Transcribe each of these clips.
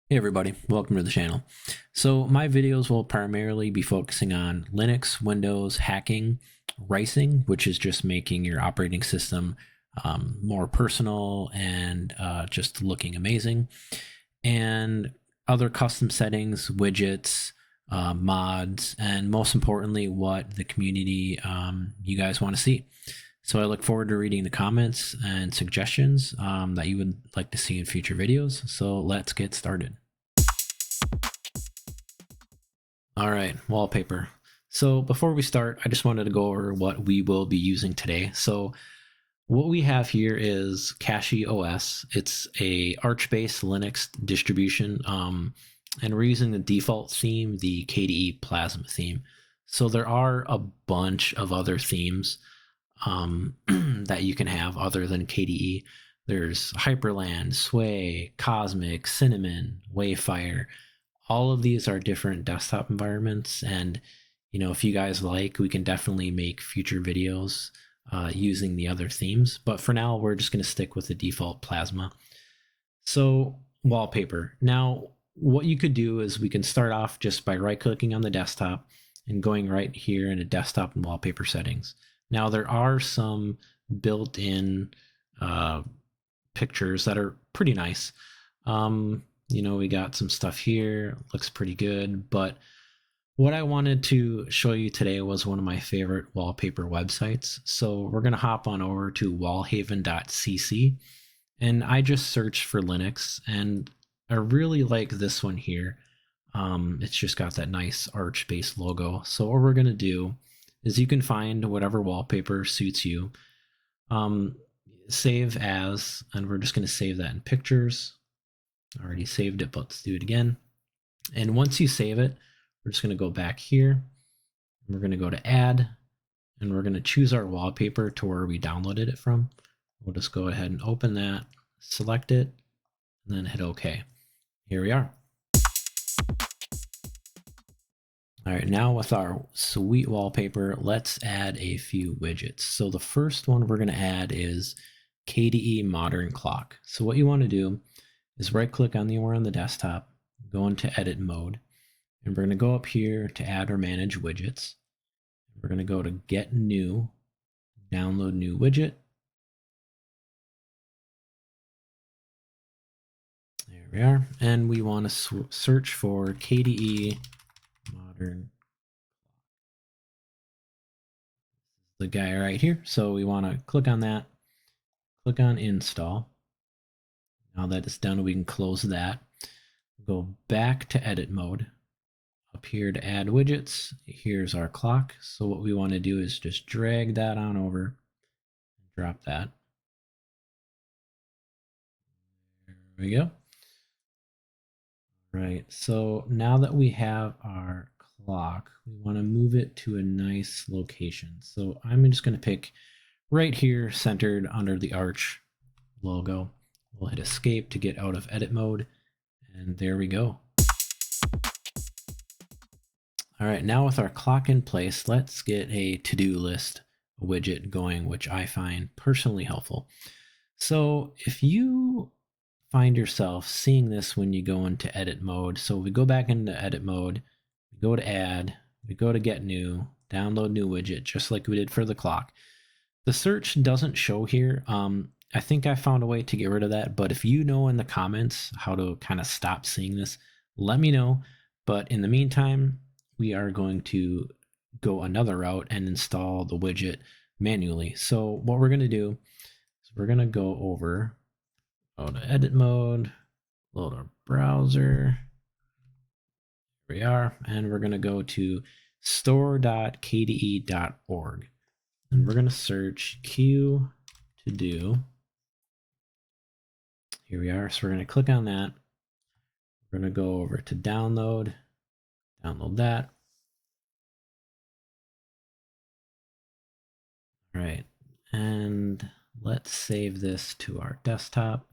Hey everybody, welcome to the channel. So my videos will primarily be focusing on Linux, Windows, hacking, ricing, which is just making your operating system more personal and just looking amazing, and other custom settings, widgets, mods, and most importantly, what the community you guys want to see. So I look forward to reading the comments and suggestions that you would like to see in future videos. So let's get started. All right, wallpaper. So before we start, I just wanted to go over what we will be using today. So what we have here is CachyOS. It's a Arch-based Linux distribution, and we're using the default theme, the KDE Plasma theme. So there are a bunch of other themes that you can have other than KDE. There's Hyperland, Sway, Cosmic, Cinnamon, Wayfire. All of these are different desktop environments, and if you guys like, we can definitely make future videos using the other themes, but for now we're just going to stick with the default Plasma. So wallpaper. Now what you could do is we can start off just by right clicking on the desktop and going right here into desktop and wallpaper settings. Now there are some built-in pictures that are pretty nice. We got some stuff here, looks pretty good, but what I wanted to show you today was one of my favorite wallpaper websites. So we're going to hop on over to wallhaven.cc, and I just searched for Linux, and I really like this one here. It's just got that nice Arch-based logo. So what we're going to do is you can find whatever wallpaper suits you. Save as, and we're just going to save that in pictures. I already saved it, but let's do it again. And once you save it, we're just going to go back here. We're going to go to add, and we're going to choose our wallpaper to where we downloaded it from. We'll just go ahead and open that, select it, and then hit OK. Here we are. All right, now with our sweet wallpaper, let's add a few widgets. So the first one we're going to add is KDE Modern Clock. So what you want to do is right click anywhere on the desktop, go into edit mode, and we're going to go up here to add or manage widgets. We're going to go to get new, download new widget. There we are. And we want to search for KDE Modern, the guy right here. So we want to click on that, click on install. Now that it's done, we can close that. Go back to edit mode. Up here to add widgets, here's our clock. So what we want to do is just drag that on over, drop that. There we go. Right, so now that we have our clock, we want to move it to a nice location. So I'm just going to pick right here, centered under the Arch logo. We'll hit escape to get out of edit mode, and there we go. All right, now with our clock in place, let's get a to-do list widget going, which I find personally helpful. So if you find yourself seeing this when you go into edit mode, so we go back into edit mode, we go to add, we go to get new, download new widget, just like we did for the clock. The search doesn't show here. I think I found a way to get rid of that, but if you know in the comments how to kind of stop seeing this, let me know. But in the meantime, we are going to go another route and install the widget manually. So what we're going to do is we're going to go over, go to edit mode, load our browser. Here we are, and we're going to go to store.kde.org, and we're going to search Q-todo. Here we are. So we're going to click on that. We're going to go over to download that. All right, and let's save this to our desktop.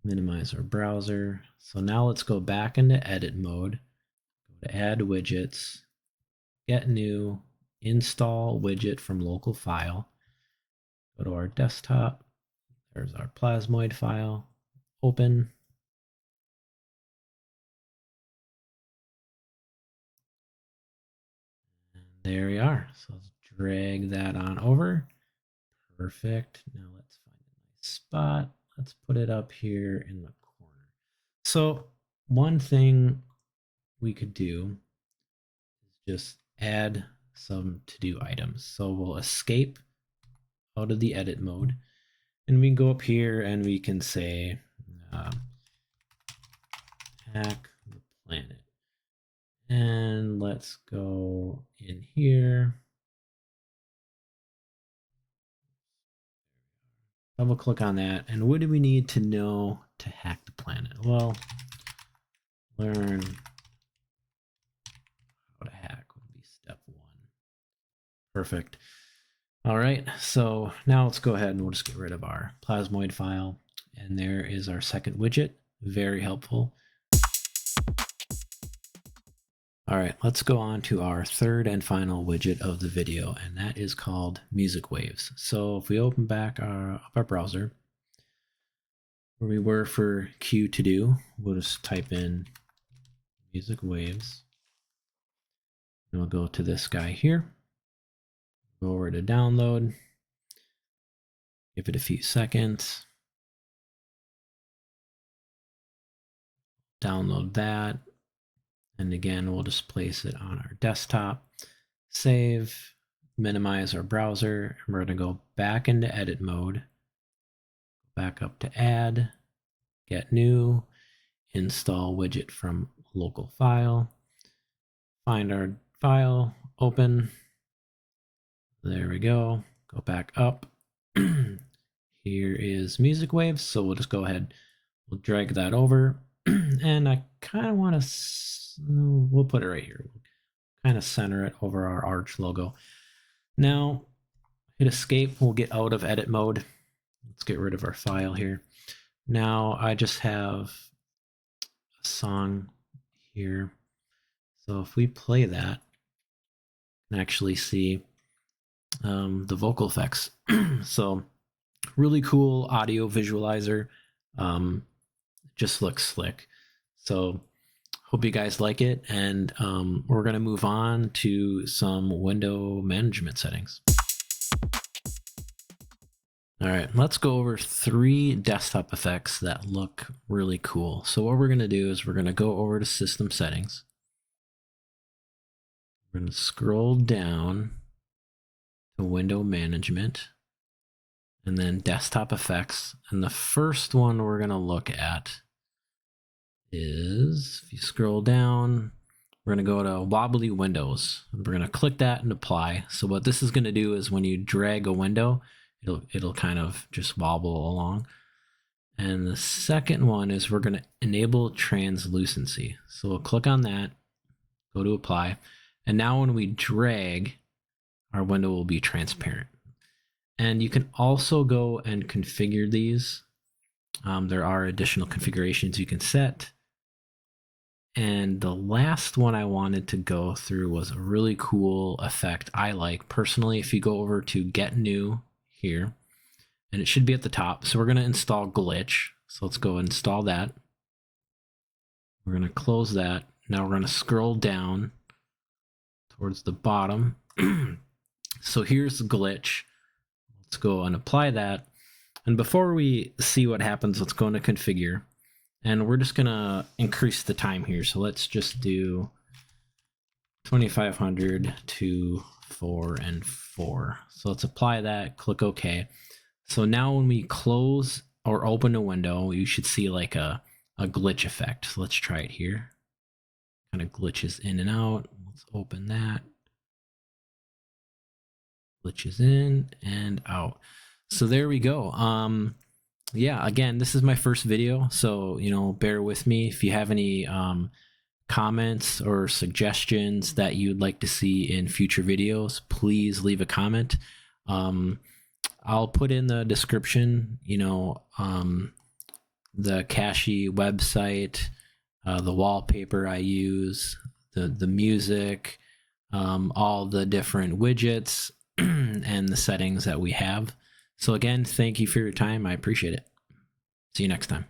Minimize our browser. So now let's go back into edit mode, go to add widgets, get new, install widget from local file, go to our desktop. There's our plasmoid file, open. There we are. So let's drag that on over. Perfect. Now let's find a nice spot. Let's put it up here in the corner. So one thing we could do is just add some to-do items. So we'll escape out of the edit mode, and we can go up here and we can say hack the planet. And let's go in here. Double click on that. And what do we need to know to hack the planet? Well, learn how to hack would be step 1. Perfect. All right, so now let's go ahead and we'll just get rid of our plasmoid file. And there is our second widget. Very helpful. All right, let's go on to our third and final widget of the video, and that is called Music Waves. So if we open back our browser, where we were for Q-todo, we'll just type in Music Waves. And we'll go to this guy here. Go over to download. Give it a few seconds. Download that. And again, we'll just place it on our desktop. Save, minimize our browser. And we're going to go back into edit mode. Back up to add, get new, install widget from local file. Find our file, open. There we go. Go back up. Here is Music Waves. So we'll just go ahead. We'll drag that over. And I kind of want to, we'll put it right here. We'll kind of center it over our Arch logo. Now, hit escape. We'll get out of edit mode. Let's get rid of our file here. Now I just have a song here. So if we play that, you can actually see the vocal effects. So really cool audio visualizer. Just looks slick. So hope you guys like it. And we're going to move on to some window management settings. All right, let's go over 3 desktop effects that look really cool. So what we're going to do is we're going to go over to System Settings. We're going to scroll down to Window Management and then Desktop Effects. And the first one we're going to look at is, if you scroll down, we're going to go to Wobbly Windows. We're going to click that and apply. So what this is going to do is when you drag a window, it'll kind of just wobble along. And the second one is we're going to enable translucency. So we'll click on that, go to apply. And now when we drag, our window will be transparent. And you can also go and configure these. There are additional configurations you can set. And the last one I wanted to go through was a really cool effect I like personally. If you go over to Get New here, and it should be at the top. So we're going to install Glitch. So let's go install that. We're going to close that. Now we're going to scroll down towards the bottom. So here's the Glitch. Let's go and apply that. And before we see what happens, let's go into Configure. And we're just going to increase the time here. So let's just do 2500 to 4 and 4. So let's apply that, click OK. So now when we close or open a window, you should see like a glitch effect. So let's try it here. Kind of glitches in and out. Let's open that. Glitches in and out. So there we go. Yeah, again, this is my first video, so bear with me. If you have any comments or suggestions that you'd like to see in future videos, please leave a comment. I'll put in the description, the Kachy website, the wallpaper I use, the music, all the different widgets and the settings that we have. So again, thank you for your time. I appreciate it. See you next time.